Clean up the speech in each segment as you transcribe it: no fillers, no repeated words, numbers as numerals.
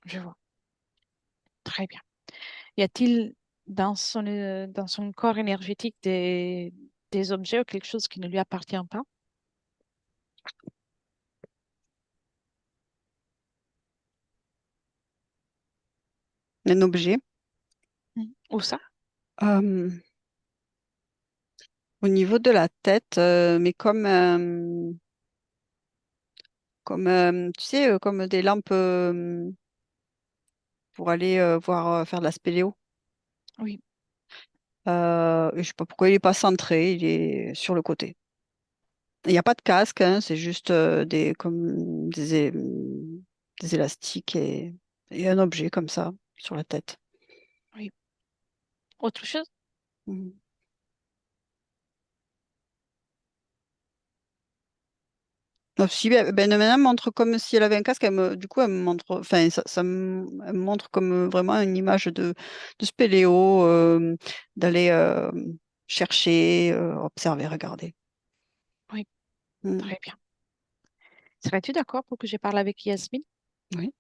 Je vois. Très bien. Y a-t-il dans son corps énergétique des objets ou quelque chose qui ne lui appartient pas? Un objet. Où ça? Euh, Au niveau de la tête, mais comme tu sais, comme des lampes pour aller voir faire de la spéléo. Oui. Je sais pas pourquoi il est pas centré, il est sur le côté. Il n'y a pas de casque, hein, c'est juste comme des élastiques et un objet comme ça sur la tête. Oui. Autre chose? Mhm. Ah, si, ben, maintenant, elle me montre comme si elle avait un casque. Du coup, elle me montre, enfin, elle me montre comme vraiment une image de spéléo, d'aller chercher, observer, regarder. Oui. Mm. Très bien. Serais-tu d'accord pour que je parle avec Yasmine? Oui.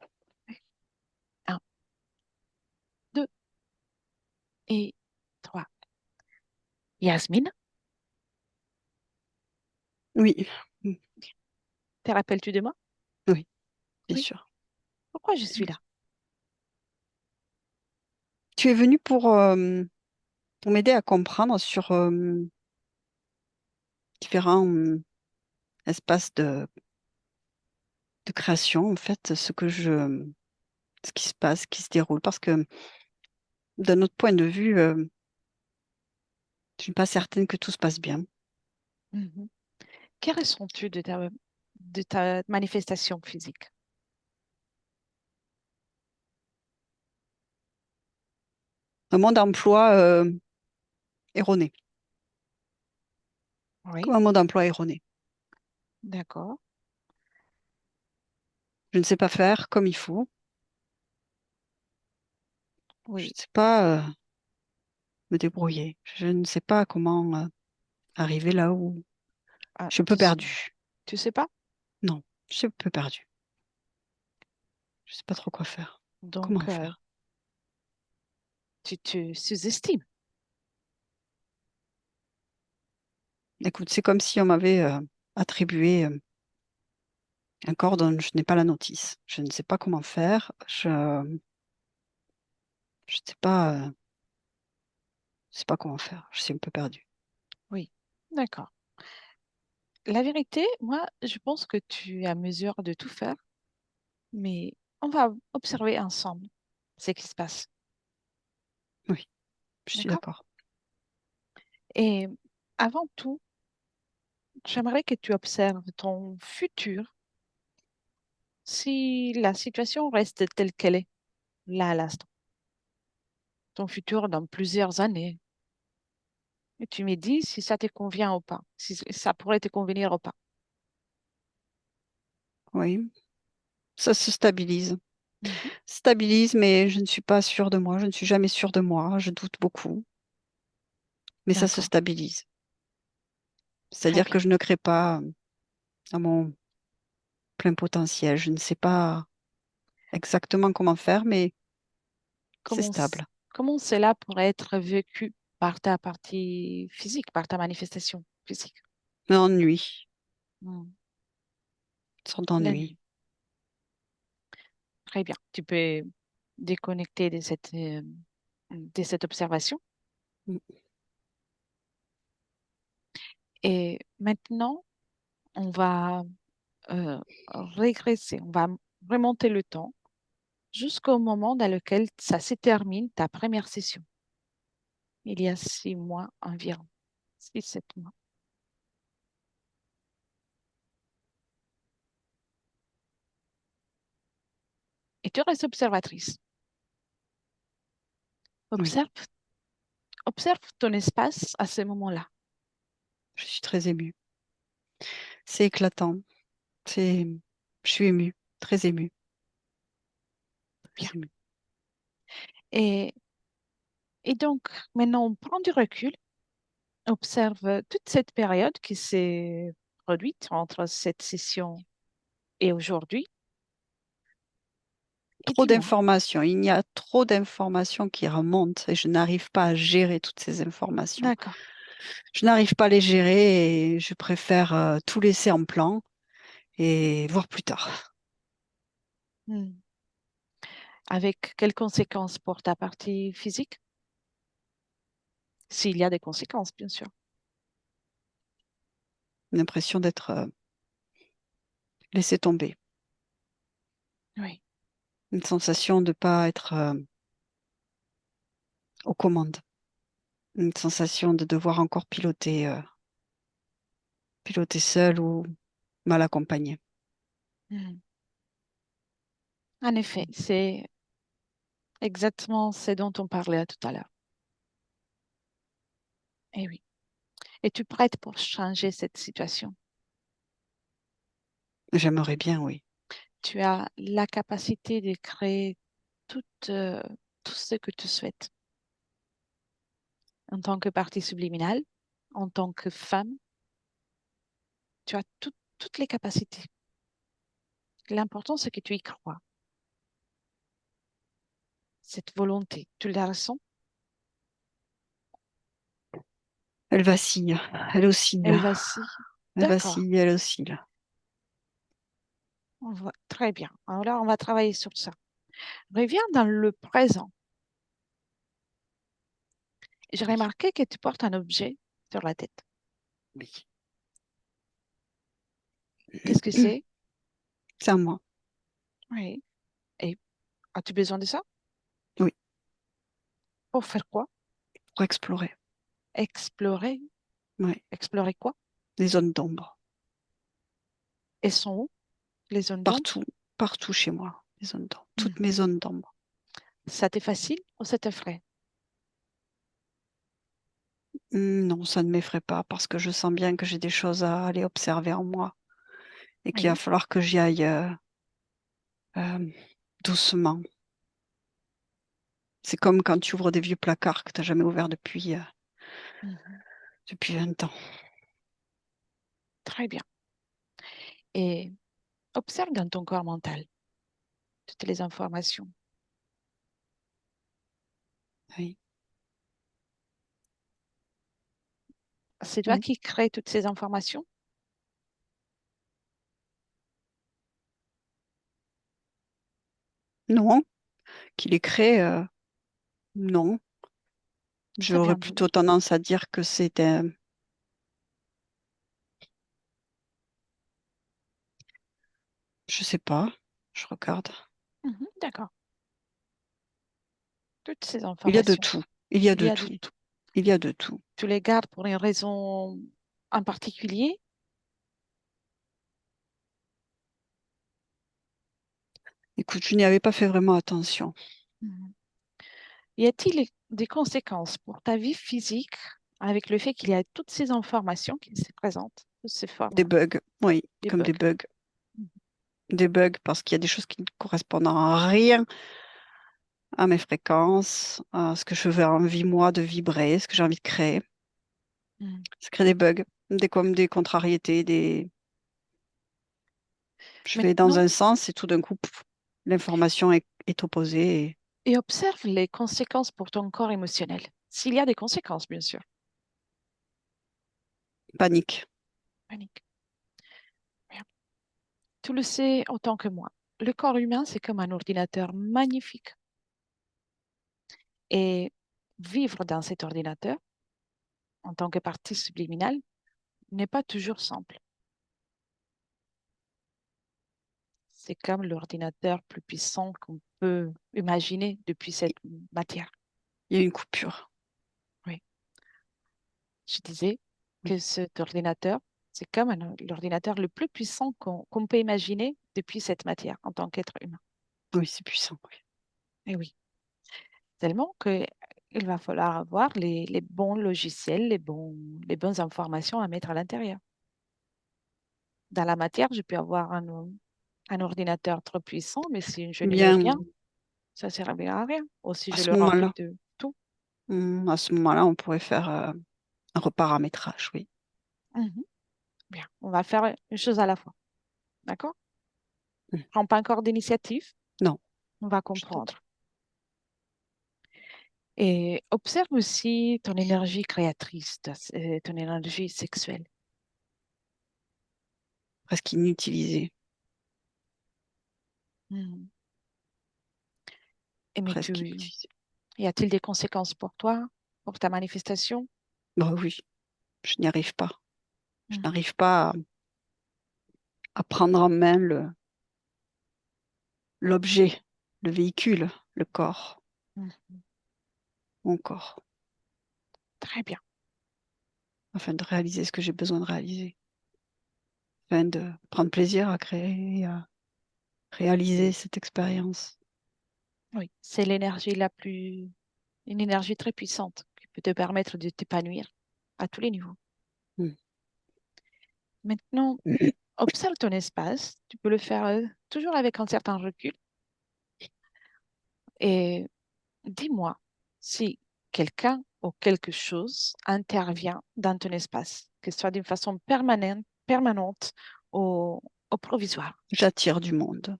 Un, deux et trois. Yasmine, Oui. Mm. te rappelles-tu de moi? Oui, bien Oui. sûr. Pourquoi je suis là? Tu es venu pour m'aider à comprendre sur différents espaces de création, en fait, ce qui se passe, qui se déroule. Parce que d'un autre point de vue, je ne suis pas certaine que tout se passe bien. Mhm. Que ressens-tu de ta manifestation physique? Un mode d'emploi erroné, Oui, comme un mode d'emploi erroné. d'accord. Je ne sais pas faire comme il faut. Je Oui. ne sais pas me débrouiller. Je ne sais pas comment arriver là où Ah, je suis un peu perdue. tu sais pas? Non, je suis un peu perdue. Je ne sais pas trop quoi faire. Comment Donc, faire? tu te sous-estimes. Écoute, c'est comme si on m'avait attribué un corps dont je n'ai pas la notice. Je ne sais pas comment faire. Je ne sais pas comment faire. Je suis un peu perdue. Oui, d'accord. La vérité, moi, je pense que tu es à mesure de tout faire, mais on va observer ensemble ce qui se passe. Oui, je suis D'accord? d'accord. Et avant tout, j'aimerais que tu observes ton futur si la situation reste telle qu'elle est, là à l'instant. Ton futur dans plusieurs années. Et tu me dis si ça te convient ou pas, si ça pourrait te convenir ou pas. Oui, ça se stabilise. Mhm. Stabilise, mais je ne suis pas sûre de moi. Je ne suis jamais sûre de moi. Je doute beaucoup, mais ça se D'accord, stabilise. très C'est-à-dire bien. que je ne crée pas à mon plein potentiel. Je ne sais pas exactement comment faire, mais c'est Comment, stable. comment cela pourrait être vécu par ta partie physique, par ta manifestation physique? L'ennui, Hmm. une sorte L'ennui. d'ennui. Très bien. Tu peux déconnecter de cette observation. Mm. Et maintenant, on va euh, régresser, on va remonter le temps jusqu'au moment dans lequel ça se termine, ta première session, il y a 6 mois environ, 6, 7 mois. Et tu restes observatrice. Oui, Observe, observe ton espace à ce moment-là. je suis très émue. C'est éclatant. C'est, je suis émue, très émue, très Bien. émue. Et, et donc, maintenant, on prend du recul, observe toute cette période qui s'est produite entre cette session et aujourd'hui. trop Effectivement. d'informations. Il y a trop d'informations qui remontent et je n'arrive pas à gérer toutes ces informations. D'accord. Je n'arrive pas à les gérer et je préfère tout laisser en plan et voir plus tard. Hmm. Avec quelles conséquences pour ta partie physique? S'il y a des conséquences, bien sûr. L'impression d'être laissé tomber. Oui. Une sensation de ne pas être aux commandes. Une sensation de devoir encore piloter seul ou mal accompagné. Hmm. En effet, c'est exactement ce dont on parlait tout à l'heure. Eh oui. Es-tu prête pour changer cette situation? J'aimerais bien, oui. Tu as la capacité de créer tout, tout ce que tu souhaites en tant que partie subliminale, en tant que femme. Tu as toutes les capacités. L'important, c'est que tu y crois. Cette volonté, tu la ressens? Elle vacille, elle oscille, Elle vacille. elle D'accord. vacille, elle oscille. Très bien. Alors, on va travailler sur ça. Reviens dans le présent. J'ai Oui, remarqué que tu portes un objet sur la tête. oui. Qu'est-ce que c'est? C'est à moi. Oui. Et as-tu besoin de ça? Oui, Pour faire quoi? pour explorer. Explorer. Oui, Explorer quoi? les zones d'ombre. Elles sont où, les zones d'ombre? Partout, partout chez moi, les zones d'ombre. Toutes mes Mhm. zones d'ombre. Ça t'est facile ou ça t'effraie? Non, ça ne m'effraie pas parce que je sens bien que j'ai des choses à aller observer en moi et qu'il va Oui. falloir que j'y aille euh, doucement. C'est comme quand tu ouvres des vieux placards que tu n'as jamais ouverts Mhm. depuis 20 ans. Très bien. Et observe dans ton corps mental toutes les informations. Oui. C'est toi Oui. qui crée toutes ces informations? Non, qu'il est créé, non. Très J'aurais bien. plutôt tendance à dire que c'est un... Je sais pas, je regarde. Mhm. D'accord. Toutes ces Il y a de informations. tout. Il y a Il y de a de tout. tout. Il y a de tout. Tu les gardes pour une raison en particulier? Écoute, je n'y avais pas fait vraiment attention. Mhm. Y a-t-il des conséquences pour ta vie physique avec le fait qu'il y a toutes ces informations qui se présentent sous ces Des formes, bugs, oui, des comme des bugs? bugs. Mhm. Des bugs parce qu'il y a des choses qui ne correspondent en rien à mes fréquences, à ce que je veux envie, moi, de vibrer, ce que j'ai envie de créer. Mhm. Ça crée des bugs, comme des contrariétés, des... Je vais dans Maintenant, un sens et tout d'un coup, l'information est opposée et et observe les conséquences pour ton corps émotionnel. S'il y a des conséquences, bien sûr. panique. Panique. Bien. Tu le sais autant que moi. Le corps humain, c'est comme un ordinateur magnifique. Et vivre dans cet ordinateur, en tant que partie subliminale, n'est pas toujours simple. C'est comme l'ordinateur plus puissant qu'on peut imaginer depuis cette matière. Il y a une coupure. Oui. Je disais Oui, que cet ordinateur, c'est comme l'ordinateur le plus puissant qu'on peut imaginer depuis cette matière en tant qu'être humain. oui, c'est puissant. Oui. Et oui, tellement que il va falloir avoir les bons logiciels, les bonnes informations à mettre à l'intérieur. Dans la matière, je peux avoir un ordinateur trop puissant, mais si je n'y mets Bien, rien, ça ne servira à rien. Ou si à je ce le remplis moment-là, de tout. à ce moment-là, on pourrait faire un reparamétrage, oui. Mhm. Bien, on va faire une chose à la fois. D'accord? Mm. Prends pas encore d'initiative. Non, On va Je t'entends. comprendre. Et observe aussi ton énergie créatrice, ton énergie sexuelle. Presque inutilisé. Mhm. Et mais Presque inutilisé. y a-t-il des conséquences pour toi, pour ta manifestation? Bah oui, je n'y arrive pas. Je Mhm. n'arrive pas à prendre en main l'objet, le véhicule, le corps, Mhm. mon corps, Très bien. afin de réaliser ce que j'ai besoin de réaliser, afin de prendre plaisir à créer, à réaliser cette expérience. Oui, c'est une énergie très puissante qui peut te permettre de t'épanouir à tous les niveaux. Mm. Maintenant, observe ton espace. Tu peux le faire toujours avec un certain recul. Et dis-moi si quelqu'un ou quelque chose intervient dans ton espace, que ce soit d'une façon permanente ou provisoire. J'attire du monde.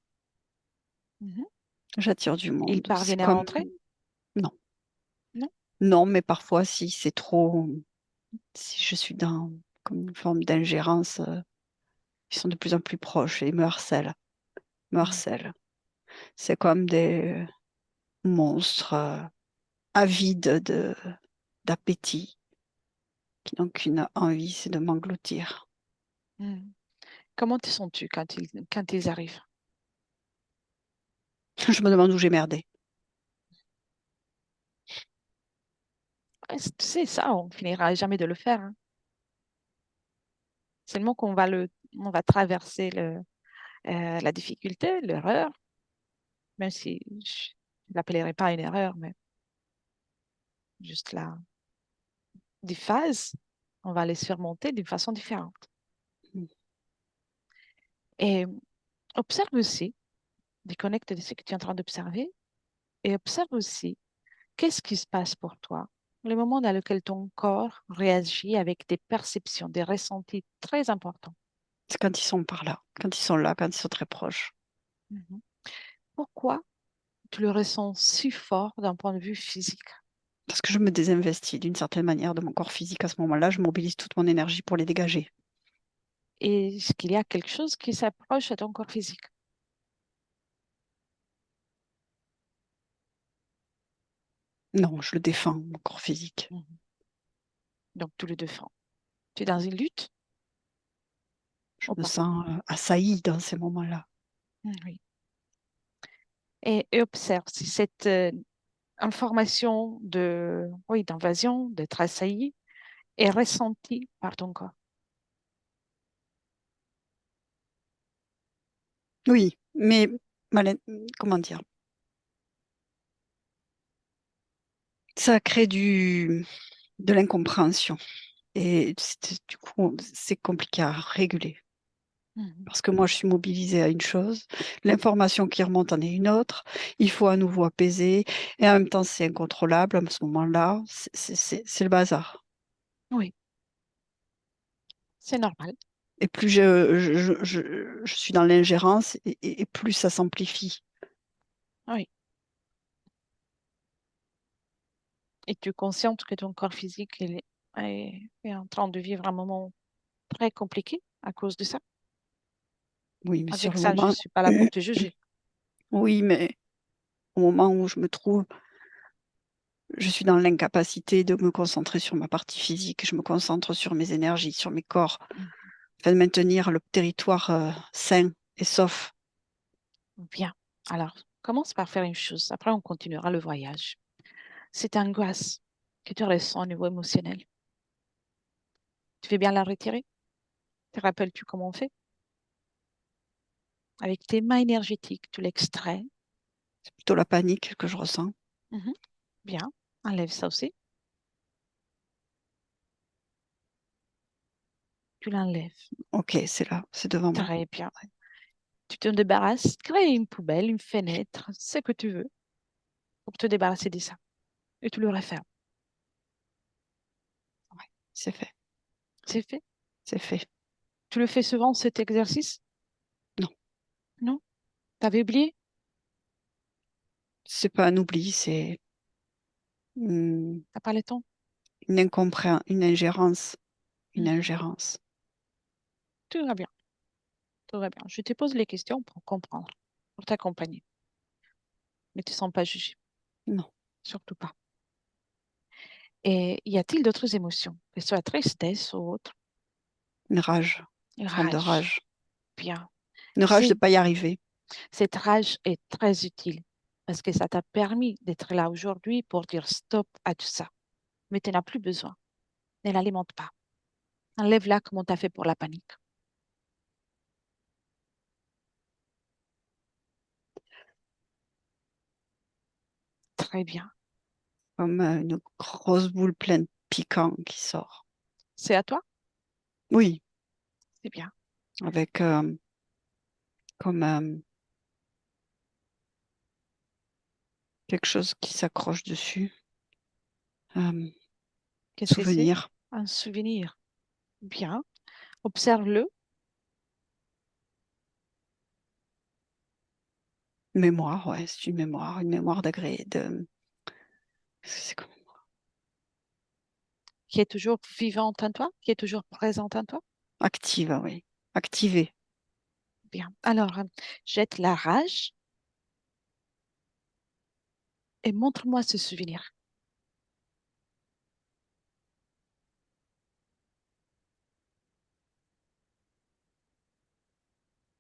Mhm. J'attire du Ils monde. C'est parviennent à comme... rentrer? Non. Non? Non, mais parfois, si c'est trop... Si je suis dans comme une forme d'ingérence, ils sont de plus en plus proches et ils me harcèlent. Me Mhm. harcèlent. C'est comme des monstres avides d'appétit qui n'ont qu'une envie, c'est de m'engloutir. Mhm. Comment te sens-tu quand ils arrivent? Je me demande où j'ai merdé. Ouais, tu sais, ça, on finira jamais de le faire, hein. Seulement on va traverser la difficulté, l'erreur, même si je ne l'appellerai pas une erreur, mais juste des phases, on va les surmonter d'une façon différente. Et observe aussi, déconnecte de ce que tu es en train d'observer et observe aussi qu'est-ce qui se passe pour toi, le moment dans lequel ton corps réagit avec des perceptions, des ressentis très importants. C'est quand ils sont par là, quand ils sont là, quand ils sont très proches. Mhm. Pourquoi tu le ressens si fort d'un point de vue physique? Parce que je me désinvestis d'une certaine manière de mon corps physique à ce moment-là, je mobilise toute mon énergie pour les dégager. Et est-ce qu'il y a quelque chose qui s'approche à ton corps physique? Non, je le défends, mon corps physique. Mhm. Donc, tu le défends. Tu es dans une lutte Je ou me pas? sens assaillie dans ces moments-là. Oui. Et observe si cette information oui, d'invasion, d'être assailli, est ressentie par ton corps. Oui, mais comment dire? Ça crée de l'incompréhension. Et du coup, c'est compliqué à réguler. Mhm. Parce que moi, je suis mobilisée à une chose, l'information qui remonte en est une autre, il faut à nouveau apaiser, et en même temps, c'est incontrôlable à ce moment-là, c'est le bazar. Oui, c'est normal. Et plus je suis dans l'ingérence, et plus ça s'amplifie. Oui. Et tu es consciente que ton corps physique est en train de vivre un moment très compliqué à cause de ça. Oui, mais sur Avec le ça, je ne moment, suis pas là pour te juger. oui, mais au moment où je me trouve, je suis dans l'incapacité de me concentrer sur ma partie physique, je me concentre sur mes énergies, sur mes corps, Mhm. afin de maintenir le territoire sain et sauf. Bien. Alors, commence par faire une chose. Après, on continuera le voyage. Cette angoisse que tu ressens au niveau émotionnel, tu veux bien la retirer? Te rappelles-tu comment on fait? Avec tes mains énergétiques, tu l'extrais. C'est plutôt la panique que je ressens. Mhm. Bien. Enlève ça aussi. Tu l'enlèves. Ok, c'est là, c'est devant moi. Très bien. Tu te débarrasses, crée une poubelle, une fenêtre, ce que tu veux pour te débarrasser de ça. Et tu le refermes. Ouais, c'est fait, C'est fait. c'est fait. Tu le fais souvent, cet exercice? Non, Non? T'avais oublié? c'est pas un oubli, c'est T'as pas le temps? une ingérence, une Mhm. ingérence. Tout va bien, tout va bien. Je te pose les questions pour comprendre, pour t'accompagner. Mais tu ne sens pas jugé, Non, surtout pas. Et y a-t-il d'autres émotions, que ce soit tristesse ou autre? une rage, grande Rage, rage. bien. Une Tu rage de sais, pas y arriver. cette rage est très utile parce que ça t'a permis d'être là aujourd'hui pour dire stop à tout ça. Mais tu n'as plus besoin. Ne l'alimente pas. Enlève-la comme on t'a fait pour la panique. Très bien. Comme une grosse boule pleine de piquant qui sort. C'est à toi? Oui, C'est bien. avec comme quelque chose qui s'accroche dessus. Un Qu'est-ce que c'est? souvenir, Un souvenir. Bien. Observe-le. mémoire, ouais, c'est une mémoire c'est comme Qui est toujours vivante en toi, qui est toujours présente en toi. active, oui, activée. Bien. Alors, jette la rage et montre-moi ce souvenir.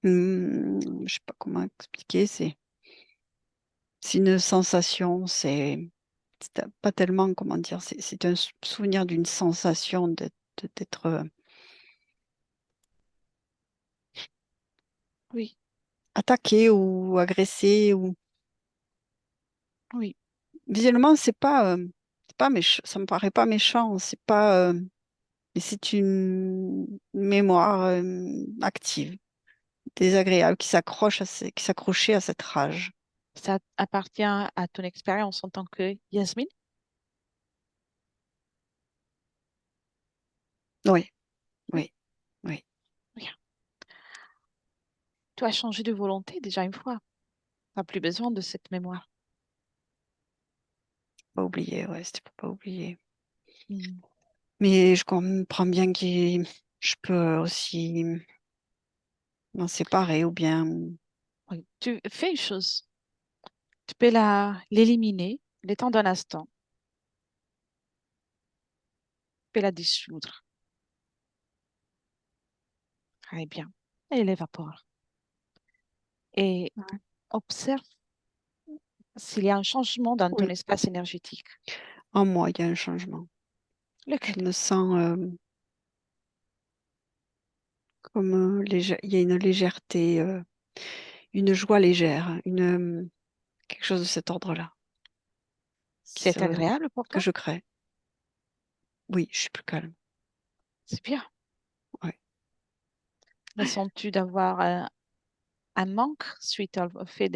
Je sais pas comment expliquer, c'est une sensation, c'est pas tellement, comment dire, c'est un souvenir d'une sensation d'être Oui, attaqué ou agressé ou oui, visuellement c'est pas méchant, ça me paraît pas méchant, c'est pas mais c'est une mémoire active, désagréable qui s'accrochait à cette rage. ça appartient à ton expérience en tant que Yasmine. Oui, Oui, oui, oui. bien. Tu as changé de volonté déjà une fois. Tu n'as plus besoin de cette mémoire. Pas oublier, ouais, c'était pour pas oublier. Mhm. Mais je comprends bien que je peux aussi m'en séparer ou bien Oui. Tu fais une chose. Tu peux l'éliminer le temps d'un instant. Tu peux la dissoudre. Très bien. Et elle évapore. Et ouais. observe s'il y a un changement dans ton Oui, espace énergétique. en moi, il y a un changement. Je Lequel? me sens comme il y a une légèreté, une joie légère, quelque chose de cet ordre-là C'est agréable pour que toi? je crée. Oui, je suis plus calme. C'est bien. Ouais. Ressens-tu d'avoir un manque suite au fait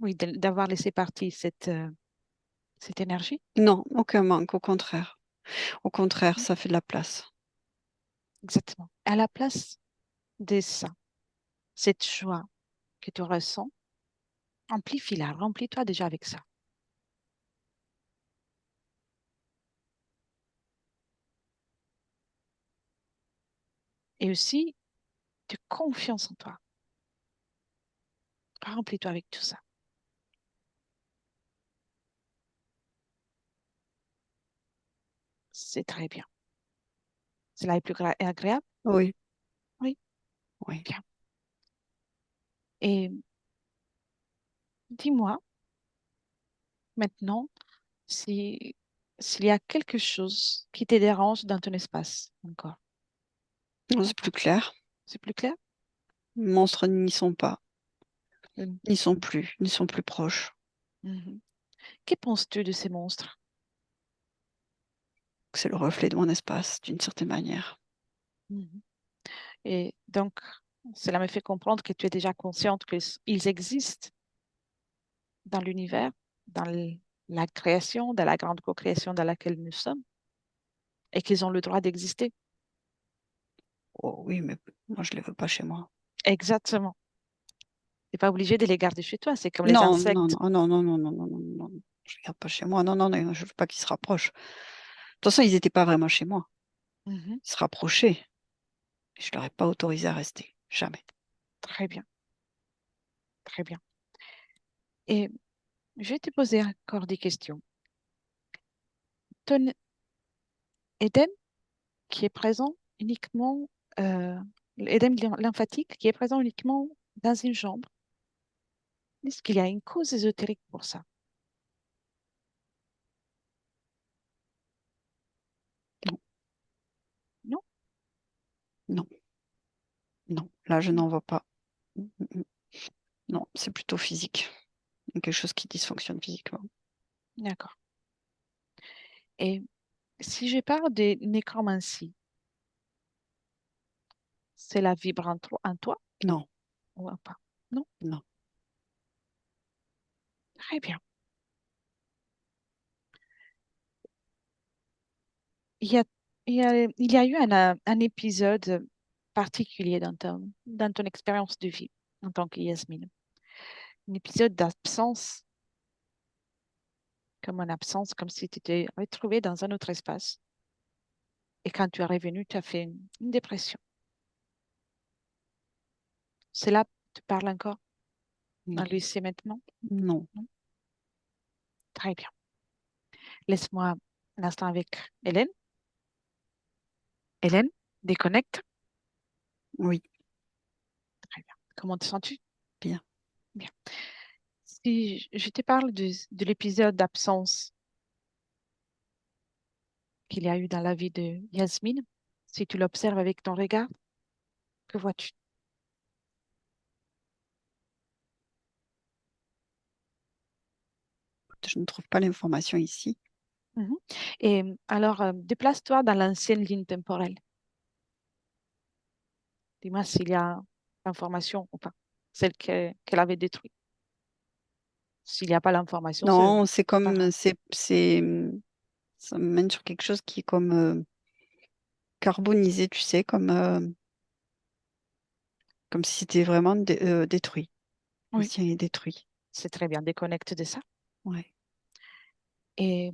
oui, d'avoir laissé partir cette énergie? Non, aucun manque, au contraire. Au contraire, ça fait de la place. Exactement. À la place de ça, cette joie que tu ressens, amplifie-la, remplis-toi déjà avec ça. Et aussi, de confiance en toi. Remplis-toi avec tout ça. C'est très bien. Cela est plus agréable? Oui, Oui, oui. bien. Et dis-moi maintenant si, s'il y a quelque chose qui te dérange dans ton espace encore. Non, c'est plus Encore. clair. C'est plus clair? Les monstres n'y sont pas, Mhm. n'y sont plus proches. Mhm. Que penses-tu de ces monstres? C'est le reflet de mon espace, d'une certaine manière. Mhm. Et donc, cela me fait comprendre que tu es déjà consciente qu'ils existent dans l'univers, dans la création, dans la grande co-création dans laquelle nous sommes, et qu'ils ont le droit d'exister. Oh oui, mais moi, je les veux pas chez moi. Exactement. n'es pas obligé de les garder chez toi. C'est comme les Non, non, insectes. non, non, non, non, non, non, non, non, non. Je ne regarde pas chez moi. Non, non, non, je veux pas qu'ils se rapprochent. De toute façon, ils n'étaient pas vraiment chez moi. Mhm. Ils se rapprochaient. Je ne leur ai pas autorisé à rester. Jamais. Très bien, très bien. Et je vais te poser encore des questions. Ton édème qui est présent uniquement, euh, l'édème lymphatique qui est présent uniquement dans une jambe, est-ce qu'il y a une cause ésotérique pour ça? Non, Non? non, non. Là, je Mm. n'en vois pas. Mm, mm, mm. Non, c'est plutôt physique. Quelque chose qui dysfonctionne physiquement. D'accord. Et si je parle de nécromancie, c'est la vibre en toi Non, ou pas? Non? non. Très bien. Il y a, il y a eu un épisode particulier dans ton expérience de vie en tant que Yasmine. Un épisode d'absence, comme une absence, comme si tu t'étais retrouvée dans un autre espace. Et quand tu es revenu, tu as fait une dépression. C'est là, tu parles encore Non, dans le lycée maintenant? non. Non. Très bien. Laisse-moi un instant avec Hélène. Hélène, déconnecte. Oui, Très bien. Comment te sens-tu? bien. Bien. Si je te parle de l'épisode d'absence qu'il y a eu dans la vie de Yasmine, si tu l'observes avec ton regard, que vois-tu? Je ne trouve pas l'information ici. Mhm. Et alors, déplace-toi dans l'ancienne ligne temporelle. Dis-moi s'il y a l'information ou pas, celle qu'elle avait détruite. S'il n'y a pas l'information, Non, c'est c'est pas grave. comme, ça me mène sur quelque chose qui est comme carbonisé, tu sais, comme si c'était vraiment détruit. Oui, L'ancien est détruit. c'est très bien. Déconnecte de ça. Ouais. Et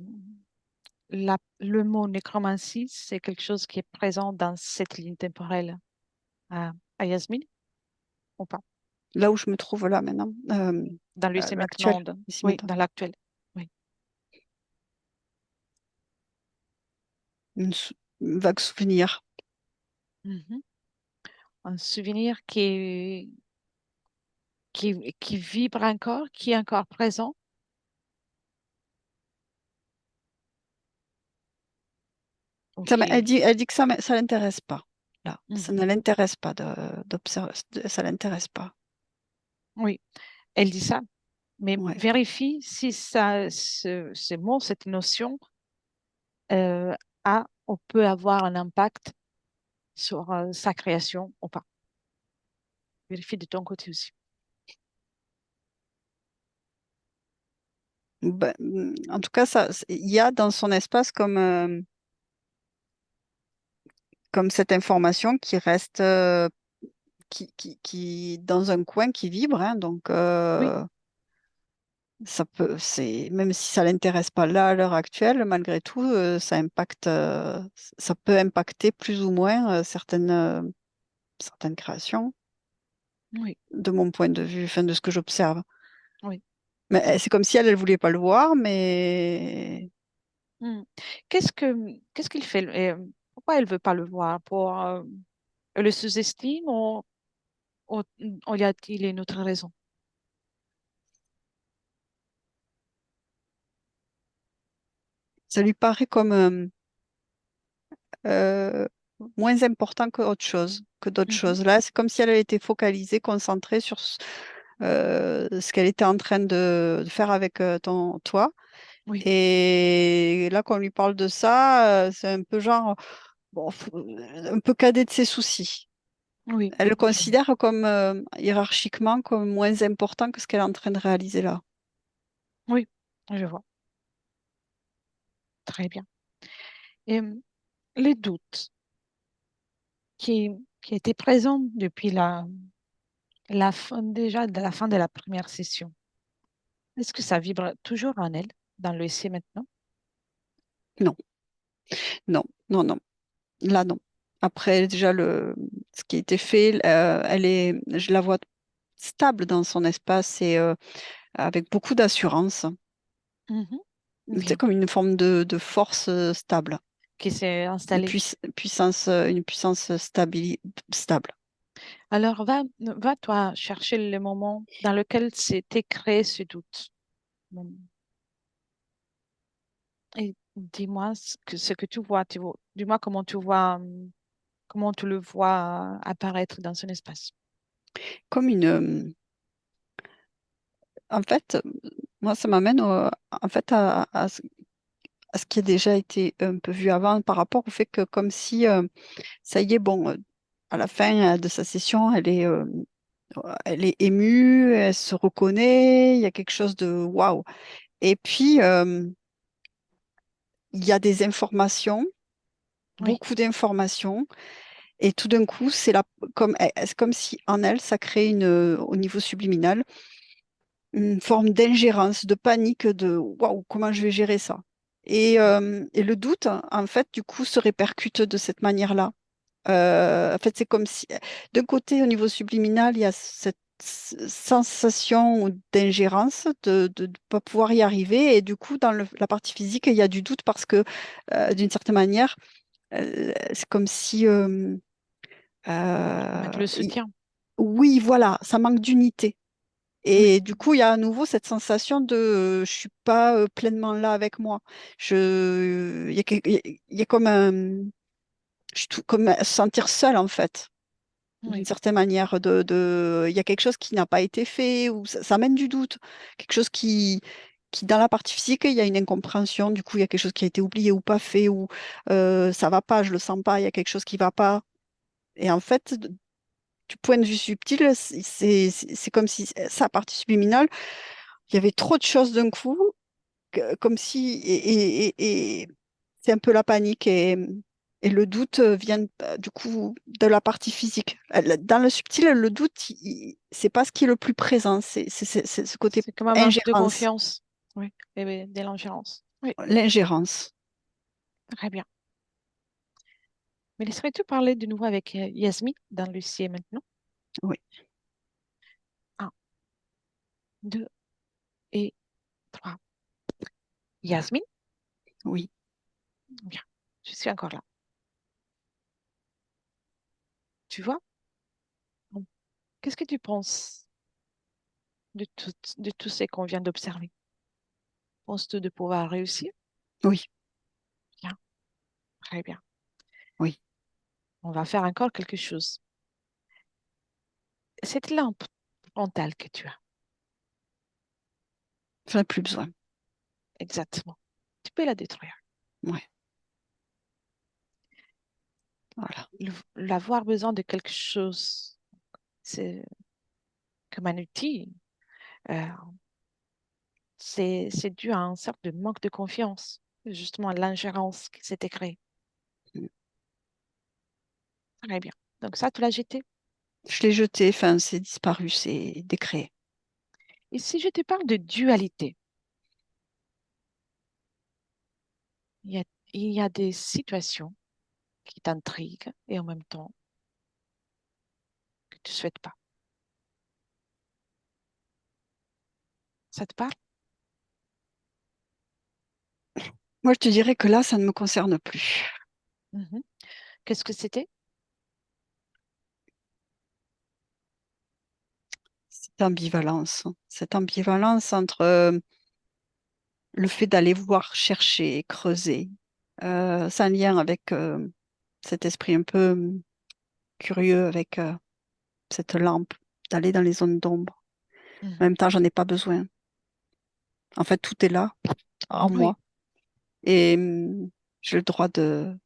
le mot nécromancie, c'est quelque chose qui est présent dans cette ligne temporelle à Yasmine ou pas? Là où je me trouve là maintenant, Dans lui, à c'est l'actuel, maintenant, ici oui, maintenant, dans l'actuel. Oui. un vague souvenir. Mhm. Un souvenir qui vibre encore, qui est encore présent. Ok. Elle dit que ça l'intéresse pas. Là, ça ne Mhm. l'intéresse pas d'observer, ça l'intéresse pas. Oui, elle dit ça, mais Ouais. vérifie si ça, ce mot, cette notion euh, a ou peut avoir un impact sur sa création ou pas. Vérifie de ton côté aussi. Ben, en tout cas, il y a dans son espace comme cette information qui reste, qui dans un coin qui vibre, hein, donc Oui, même si ça l'intéresse pas là à l'heure actuelle, malgré tout, ça peut impacter plus ou moins certaines créations, oui, de mon point de vue, enfin de ce que j'observe. oui. Mais c'est comme si elle voulait pas le voir, mais Hmm. Qu'est-ce qu'il fait? Pourquoi elle veut pas le voir? Elle le sous-estime ou y a-t-il une autre raison? ça lui paraît comme euh, moins important que d'autres Mhm. choses. Là, c'est comme si elle avait été focalisée, concentrée sur ce qu'elle était en train de faire avec toi. Oui, Et là, qu'on lui parle de ça, c'est un peu genre, bon, un peu cadet de ses soucis. oui, Elle le je vois. considère comme hiérarchiquement comme moins important que ce qu'elle est en train de réaliser là. Oui, je vois. Très bien. Et les doutes qui, qui étaient présents depuis là. La fin, déjà, de la fin de la première session, est-ce que ça vibre toujours en elle, dans le ici et maintenant? Non, non, non, non. Là, non. Après, déjà, ce qui a été fait, je la vois stable dans son espace et avec beaucoup d'assurance. Mhm. C'est Bien. comme une forme de force stable, Qui s'est installée. une puissance stable. Alors, va toi chercher le moment dans lequel s'était créé ce doute. Bon. Et dis-moi ce que tu vois. Dis-moi comment tu le vois apparaître dans son espace. Comme en fait, moi, ça m'amène en fait à ce qui a déjà été un peu vu avant par rapport au fait que comme si, ça y est, bon, à la fin de sa session, elle est émue, elle se reconnaît, il y a quelque chose de waouh. Et puis, il y a des informations, Oui, beaucoup d'informations, et tout d'un coup, c'est comme si en elle, ça crée au niveau subliminal, une forme d'ingérence, de panique, de waouh, comment je vais gérer ça? Et le doute, en fait, du coup, se répercute de cette manière-là. En fait, c'est comme si, d'un côté, au niveau subliminal, il y a cette sensation d'ingérence, de ne pas pouvoir y arriver. Et du coup, dans la partie physique, il y a du doute parce que, d'une certaine manière, c'est comme si, on mettre le il- soutien. oui, voilà, ça manque d'unité. Oui, Et du coup, il y a à nouveau cette sensation de je suis pas pleinement là avec moi. Il y a comme comme se sentir seul en fait, d'une oui, certaine manière. Il y a quelque chose qui n'a pas été fait ou ça amène du doute. Quelque chose qui, dans la partie physique, il y a une incompréhension. Du coup, il y a quelque chose qui a été oublié ou pas fait ou ça va pas, je le sens pas, il y a quelque chose qui va pas. Et en fait, du point de vue subtil, c'est comme si sa partie subliminale, il y avait trop de choses d'un coup, comme si, et c'est un peu la panique et le doute vient du coup de la partie physique. Dans le subtil, le doute, c'est pas ce qui est le plus présent, c'est ce côté c'est comme un manque de ingérence, confiance. Oui, et bien, de l'ingérence. Oui, l'ingérence. très bien. Mais laisserais-tu parler de nouveau avec Yasmine dans le ciel maintenant? Oui, Un, deux et trois. Yasmine, oui. bien, je suis encore là. Tu vois? Bon. Qu'est-ce que tu penses de tout ce qu'on vient d'observer? Penses-tu de pouvoir réussir? Oui, Bien, très bien. oui. On va faire encore quelque chose. Cette lampe frontale que tu as, J'en ai plus besoin. exactement, tu peux la détruire. Ouais, voilà. L'avoir besoin de quelque chose, c'est comme un outil, euh, c'est dû à un sorte de manque de confiance, justement à l'ingérence qui s'était créée. Très bien. Donc ça, tu l'as jeté. Je l'ai jeté, enfin, c'est disparu, c'est décréé. Et si je te parle de dualité, il y a, il y a des situations qui t'intriguent et en même temps que tu ne souhaites pas. Ça te parle? Moi, je te dirais que là, ça ne me concerne plus. Mhm. Qu'est-ce que c'était? Cette ambivalence entre le fait d'aller voir chercher, creuser, c'est un lien avec cet esprit un peu curieux, avec cette lampe, d'aller dans les zones d'ombre. En Mhm. même temps, j'en ai pas besoin. En fait, tout est là, en Oui, moi. Et j'ai le droit de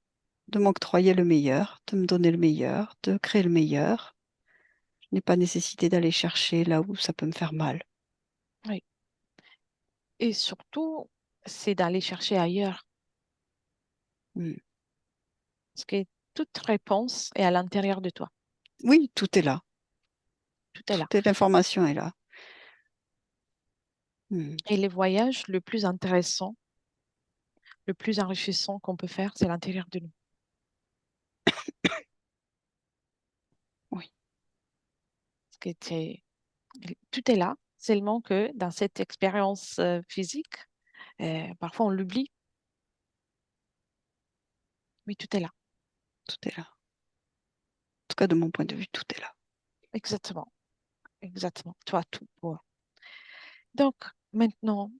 m'octroyer le meilleur, de me donner le meilleur, de créer le meilleur. Je n'ai pas nécessité d'aller chercher là où ça peut me faire mal. oui. Et surtout, c'est d'aller chercher ailleurs. Mm. Parce que toute réponse est à l'intérieur de toi. Oui, tout est là. Tout est là. Toute l'information est là. Hmm. Et les voyages, le plus intéressant, le plus enrichissant qu'on peut faire, c'est l'intérieur de nous. Oui, Parce que tout est là, seulement que dans cette expérience physique, parfois on l'oublie, mais tout est là. tout est là. En tout cas, de mon point de vue, tout est là. Exactement, exactement. Toi, tout pour. Donc, maintenant,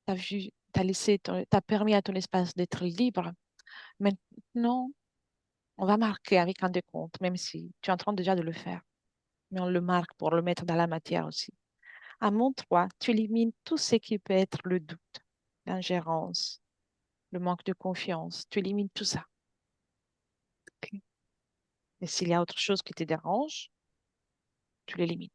tu as vu, tu as laissé, t'as permis à ton espace d'être libre. Maintenant, on va marquer avec un décompte, même si tu es en train déjà de le faire, mais on le marque pour le mettre dans la matière aussi. À mon 3, tu élimines tout ce qui peut être le doute, l'ingérence, le manque de confiance. Tu élimines tout ça. Ok. Et s'il y a autre chose qui te dérange, tu l'élimines,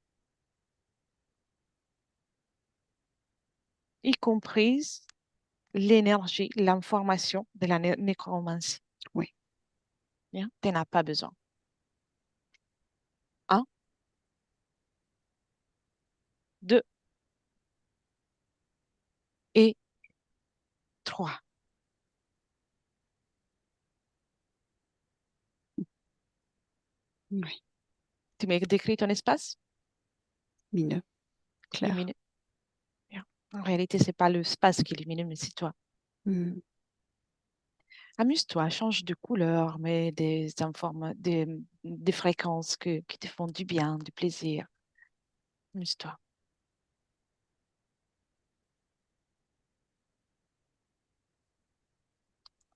y compris l'énergie, l'information de la nécromancie. Oui. Bien, tu n'en as pas besoin. Un, deux et trois. Oui. Tu m'as décrit ton espace Lumineux, clair. lumineux. Bien. En réalité, c'est pas l'espace qui est lumineux, mais c'est toi. Hmm. Amuse-toi, change de couleur, mais des fréquences qui te font du bien, du plaisir. Amuse-toi.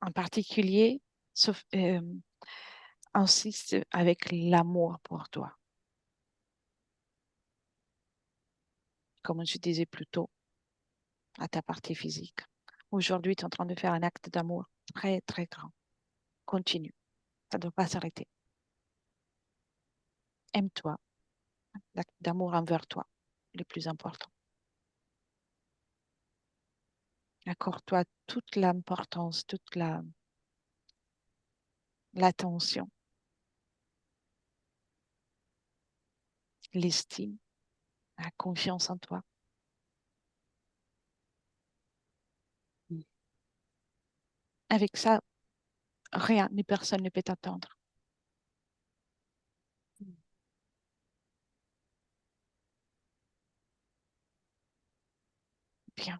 En particulier, sauf, insiste avec l'amour pour toi. Comme je disais plus tôt, à ta partie physique. Aujourd'hui, tu es en train de faire un acte d'amour très, très grand. Continue. Ça ne doit pas s'arrêter. Aime-toi. L'acte d'amour envers toi, le plus important. Accorde-toi toute l'importance, toute l'attention, l'estime, la confiance en toi. Avec ça, rien ni personne ne peut t'attendre. Bien.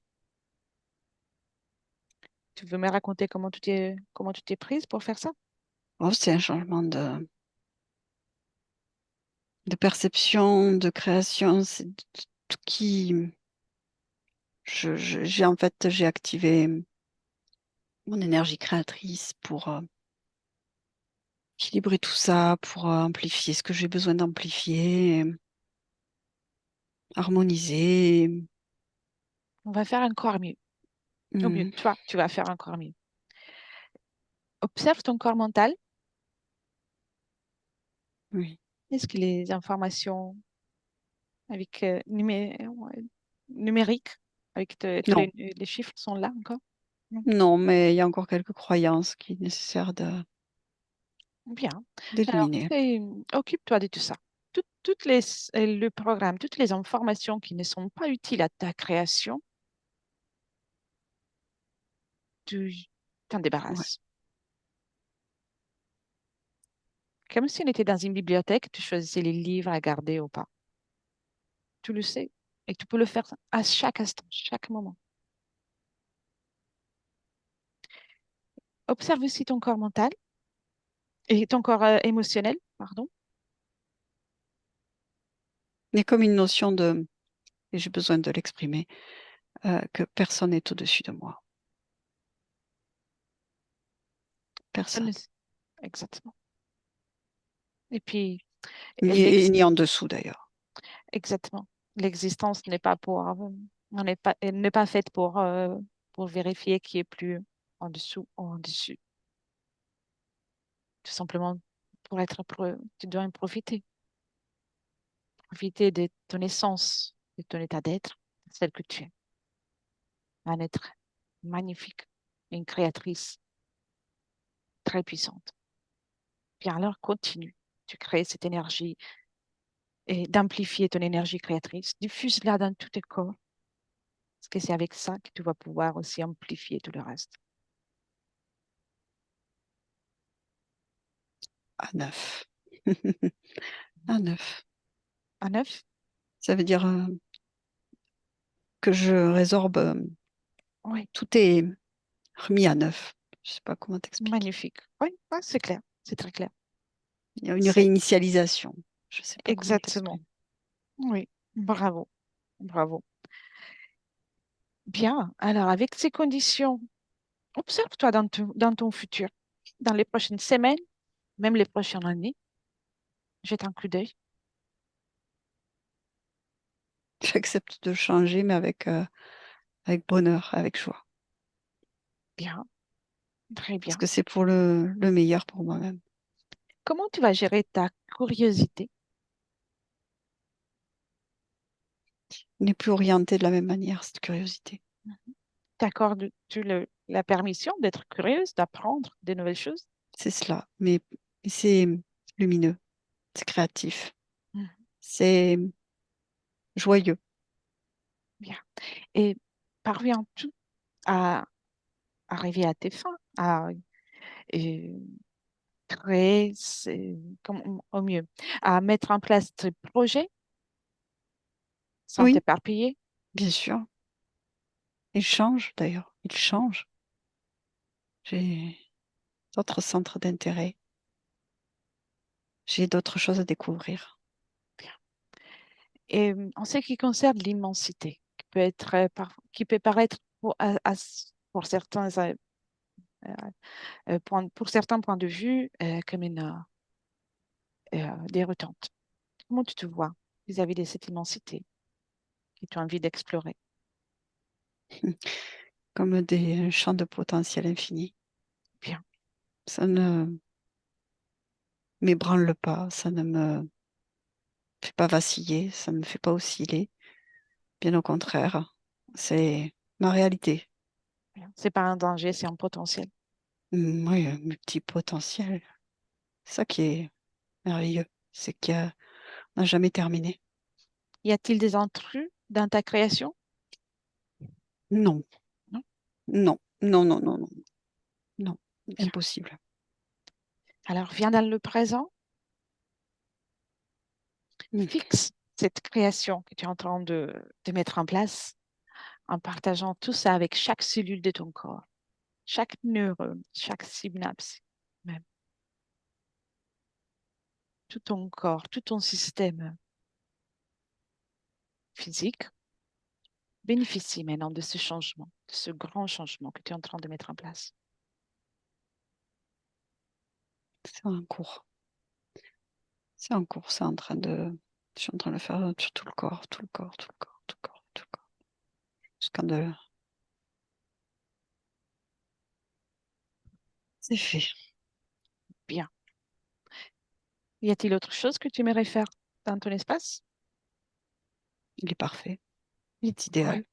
Tu veux me raconter comment tu t'es prise pour faire ça? Oh, c'est un changement de perception, de création. C'est tout qui. J'ai en fait, j'ai activé mon énergie créatrice pour équilibrer tout ça, pour amplifier ce que j'ai besoin d'amplifier, harmoniser. On va faire encore mieux. Au mieux, Hmm. toi, tu vas faire encore mieux. Observe ton corps mental. Oui. Est-ce que les informations avec numériques, avec tous Non, les chiffres sont là encore? Non. non, mais il y a encore quelques croyances qui est nécessaire Bien. Alors, d'éliminer. occupe-toi de tout ça. Le programme, toutes les informations qui ne sont pas utiles à ta création, tu t'en Ouais. débarrasses. Comme si on était dans une bibliothèque, tu choisissais les livres à garder ou pas. Tu le sais. Et tu peux le faire à chaque instant, chaque moment. Observe aussi ton corps mental et ton corps émotionnel, pardon. Il y a comme une notion de, et j'ai besoin de l'exprimer, que personne n'est au-dessus de moi. Personne Personne. ne sait. Exactement. Et puis, Ni en dessous d'ailleurs. exactement. L'existence n'est pas elle n'est pas faite pour vérifier qui est plus en dessous ou en dessus. Tout simplement tu dois en profiter. Profiter de ton essence, de ton état d'être, celle que tu es. Un être magnifique, une créatrice très puissante. Puis alors, continue. Tu crées cette énergie et d'amplifier ton énergie créatrice. Diffuse-la dans tout tes corps, parce que c'est avec ça que tu vas pouvoir aussi amplifier tout le reste. À 9. À 9. À 9? Ça veut dire que je résorbe, Oui, tout est remis à 9. Je sais pas comment t'expliquer. magnifique. Oui, ouais, c'est clair, c'est très clair. Il y a une C'est réinitialisation. Je sais pas comment exactement. l'exprimer. Oui, bravo, bravo. Bien, alors avec ces conditions, observe-toi dans ton futur, dans les prochaines semaines, même les prochaines années. Jette un coup d'œil. J'accepte de changer, mais avec bonheur, avec joie. Bien, très Parce bien. que c'est pour le meilleur pour moi-même. Comment tu vas gérer ta curiosité? N'est plus orienté de la même manière, cette curiosité. T'accordes-tu la permission d'être curieuse, d'apprendre des nouvelles choses? C'est cela. Mais c'est lumineux, c'est créatif, Mhm. c'est joyeux. Bien. Et parviens-tu à arriver à tes fins, à euh, créer, au mieux, à mettre en place tes projets sans Oui, t'éparpiller? bien sûr. Il change d'ailleurs. Il change. J'ai d'autres centres d'intérêt. J'ai d'autres choses à découvrir. Bien. Et en ce qui concerne l'immensité, qui peut paraître pour certains, pour certains points de vue comme une déroutante. Comment tu te vois vis-à-vis de cette immensité que tu as envie d'explorer? Comme des champs de potentiel infini. Bien, Ça ne m'ébranle pas, ça ne me fait pas vaciller, ça ne me fait pas osciller. Bien au contraire, c'est ma réalité. bien. C'est pas un danger, c'est un potentiel. Oui, un multipotentiel. C'est ça qui est merveilleux, c'est qu'on n'a jamais terminé. Y a-t-il des intrus dans ta création? Non, Non? non, non, non, non, non, non, Bien. impossible. Alors, viens dans le présent, Mm. fixe cette création que tu es en train de mettre en place en partageant tout ça avec chaque cellule de ton corps, chaque neurone, chaque synapse, même tout ton corps, tout ton système physique bénéficie maintenant de ce changement, de ce grand changement que tu es en train de mettre en place. C'est en cours. C'est en cours, c'est en train de. Je suis en train de le faire sur tout le corps, tout le corps, tout le corps, tout le corps, tout le corps. Jusqu'à de. C'est fait. Bien. Y a-t-il autre chose que tu aimerais faire dans ton espace? Il est parfait. Il est idéal.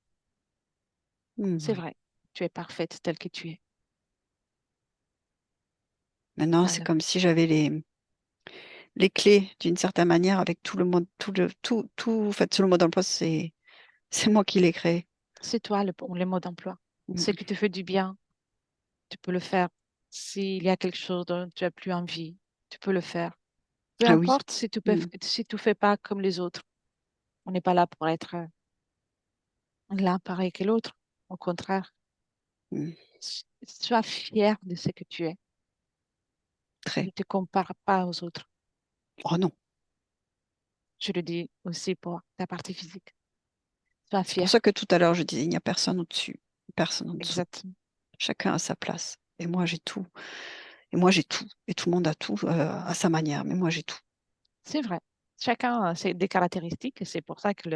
Oui, c'est Oui. vrai. Tu es parfaite telle que tu es. Maintenant, c'est Alors, comme si j'avais les clés d'une certaine manière avec tout le monde, en fait, tout le mode d'emploi, c'est moi qui l'ai créé. c'est toi le mot d'emploi. Ce Mm. qui te fait du bien, tu peux le faire. S'il y a quelque chose dont tu as plus envie, tu peux le faire. Peu Ah oui. importe si Mm. si tu fais pas comme les autres. On n'est pas là pour être l'un pareil que l'autre. Au contraire, Mm. sois fier de ce que tu es. Ne Très. te compare pas aux autres. Oh non. Je le dis aussi pour ta partie physique. Sois C'est pour fier. ça que tout à l'heure, je disais, il n'y a personne au-dessus, personne en dessous. Exactement. Chacun a sa place. Et moi, j'ai tout. Et moi, j'ai tout. Et tout le monde a tout à sa manière. Mais moi, j'ai tout. C'est vrai. Chacun a des caractéristiques et c'est pour ça que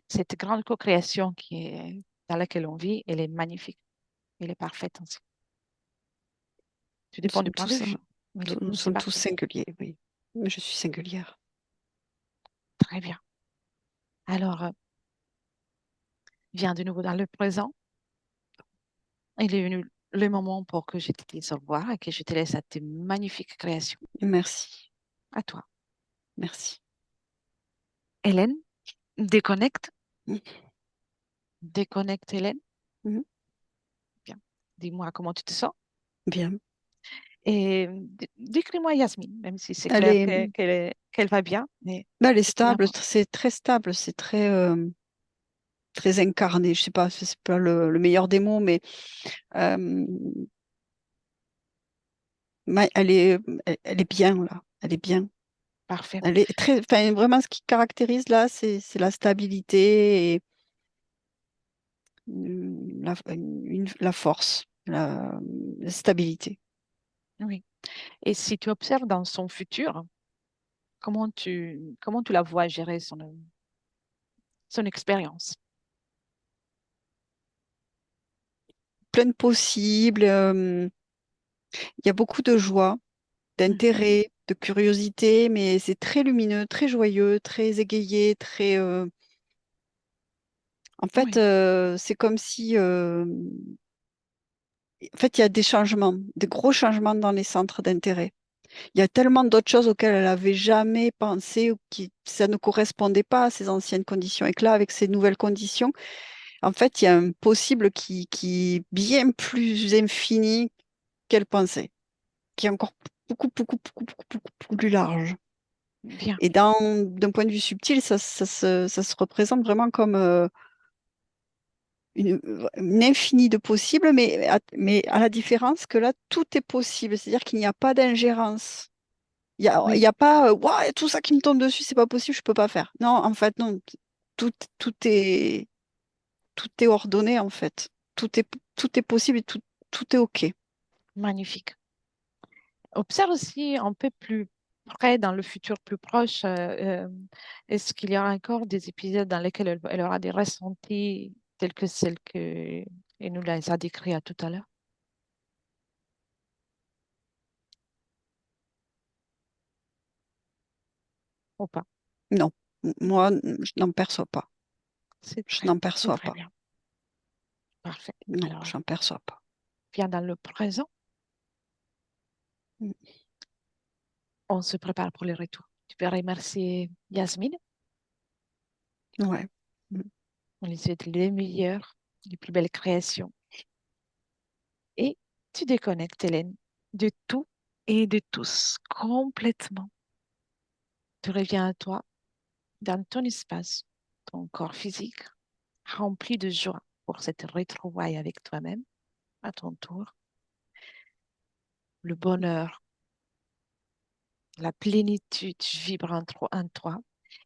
cette grande co-création dans laquelle on vit, elle est magnifique. Elle est parfaite ainsi. Tout Nous dépend du sommes point de tous, vue. nous Mais c'est sommes tous parfait. singuliers, oui. Mais je suis singulière. Très bien. Alors, viens de nouveau dans le présent. Il est venu le moment pour que je te dise au revoir et que je te laisse à tes magnifiques créations. Merci. À toi. Merci. Hélène, déconnecte, Mhm. déconnecte Hélène. Mhm. Bien. Dis-moi comment tu te sens. Bien. Et décris-moi Yasmine, même si c'est Elle clair est, qu'elle va bien, mais bah, elle est c'est plus stable, important. c'est très stable, c'est très incarné. Je sais pas, c'est pas le meilleur des mots, mais euh, elle est bien là. Elle est bien. Parfait. Elle est très, enfin, vraiment, ce qui caractérise là, c'est la stabilité et la force, la stabilité. Oui. Et si tu observes dans son futur, comment tu la vois gérer son expérience? Plein de possibles. Il y a beaucoup de joie, Mhm. d'intérêt, de curiosité, mais c'est très lumineux, très joyeux, très égayé, En fait, Oui, c'est comme si, en fait, il y a des changements, des gros changements dans les centres d'intérêt. Il y a tellement d'autres choses auxquelles elle n'avait jamais pensé ou qui ça ne correspondait pas à ses anciennes conditions. Et que là, avec ces nouvelles conditions, en fait, il y a un possible qui est bien plus infini qu'elle pensait, qui est encore beaucoup plus large. bien, Et d'un point de vue subtil, ça se représente vraiment comme une infinie de possibles, mais à la différence que là, tout est possible. C'est-à-dire qu'il n'y a pas d'ingérence. Il oui, y a pas, Ouah, il y a tout ça qui me tombe dessus, c'est pas possible, je peux pas faire. Non, en fait, non. Tout, tout est, tout est ordonné, en fait. Tout est possible et tout est OK. magnifique. Observe aussi un peu plus près, dans le futur plus proche, est-ce qu'il y aura encore des épisodes dans lesquels elle aura des ressentis tels que celles que elle nous les a décrits à tout à l'heure, ou pas? Non, moi, je n'en perçois pas. Je n'en C'est perçois très pas. bien. Parfait. Non, Alors, j'en perçois pas. viens dans le présent. Mm. On se prépare pour le retour. Tu peux remercier Yasmine. Ouais. Mm. On lui souhaite les meilleurs, les plus belles créations. Et tu déconnectes, Hélène, de tout et de tous, complètement. Tu reviens à toi, dans ton espace, ton corps physique, rempli de joie pour cette retrouvaille avec toi-même, à ton tour. Le bonheur, la plénitude vibre en toi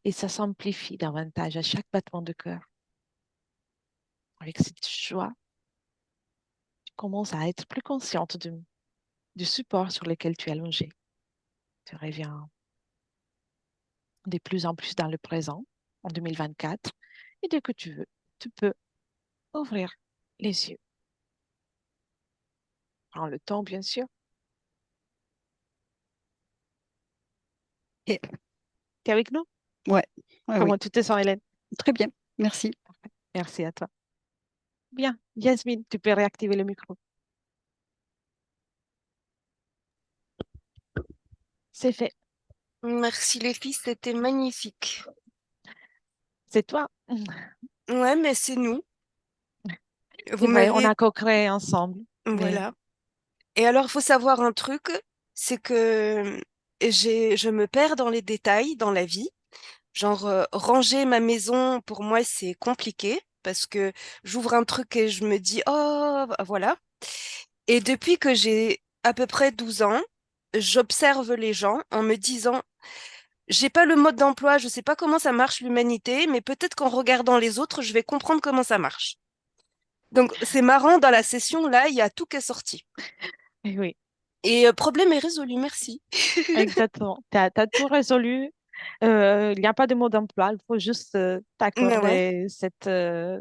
et ça s'amplifie davantage à chaque battement de cœur. Avec cette joie, tu commences à être plus consciente du support sur lequel tu es allongé. Tu reviens de plus en plus dans le présent, en 2024, et dès que tu veux, tu peux ouvrir les yeux. Prends le temps, bien sûr. Et, Tu es avec nous? ouais, ouais, oui. Comment tu te sens, Hélène? Très bien. Merci. Merci à toi. Bien, Yasmine, tu peux réactiver le micro. C'est fait. Merci les filles, c'était magnifique. C'est toi. Ouais, mais c'est nous. Vous C'est vrai, on m'avez... a co-créé ensemble. Mais Voilà. Et alors, il faut savoir un truc, c'est que je me perds dans les détails dans la vie. Genre, ranger ma maison, pour moi, c'est compliqué parce que j'ouvre un truc et je me dis, oh, bah, voilà. Et depuis que j'ai à peu près 12 ans, j'observe les gens en me disant, j'ai pas le mode d'emploi, je sais pas comment ça marche l'humanité, mais peut-être qu'en regardant les autres, je vais comprendre comment ça marche. Donc, c'est marrant, dans la session, là, il y a tout qui est sorti. oui, Et problème est résolu, merci. exactement. Tu as tout résolu. Il n'y a pas de mot d'emploi. Il faut juste Mais ouais, t'accorder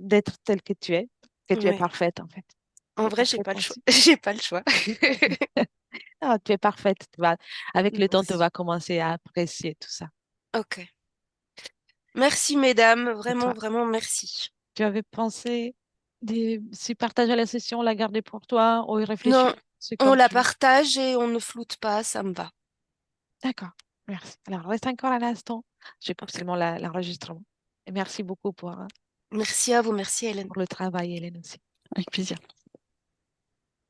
d'être telle que tu es ouais. parfaite, en fait. En Tu es vrai, j'ai parfaite pas le choix. ainsi. J'ai pas le choix. Ah, tu es parfaite. Avec le temps, tu Merci. vas commencer à apprécier tout ça. Ok. Merci, mesdames. Et Vraiment, toi, vraiment, merci. tu avais pensé si partager la session, la garder pour toi ou y Non, réfléchir? C'est on comme la tu veux. partage et on ne floute pas, ça me va. D'accord. Merci. Alors, reste encore un instant. Je vais pousser l'enregistrement. Et merci beaucoup Merci à vous, merci Hélène. pour le travail, Hélène aussi. Avec plaisir.